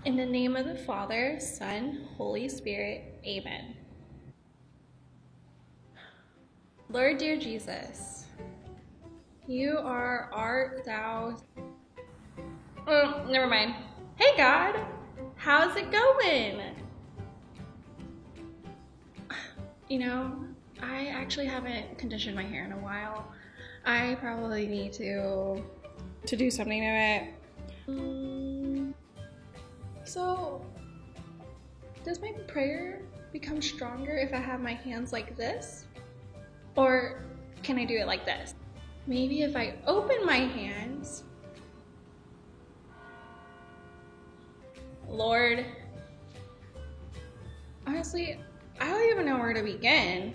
In the name of the Father, Son, Holy Spirit, amen. Lord dear Jesus, art thou. Oh, never mind. Hey God, how's it going? I actually haven't conditioned my hair in a while. I probably need to do something to it. So, does my prayer become stronger if I have my hands like this? Or can I do it like this? Maybe if I open my hands. Lord, honestly, I don't even know where to begin.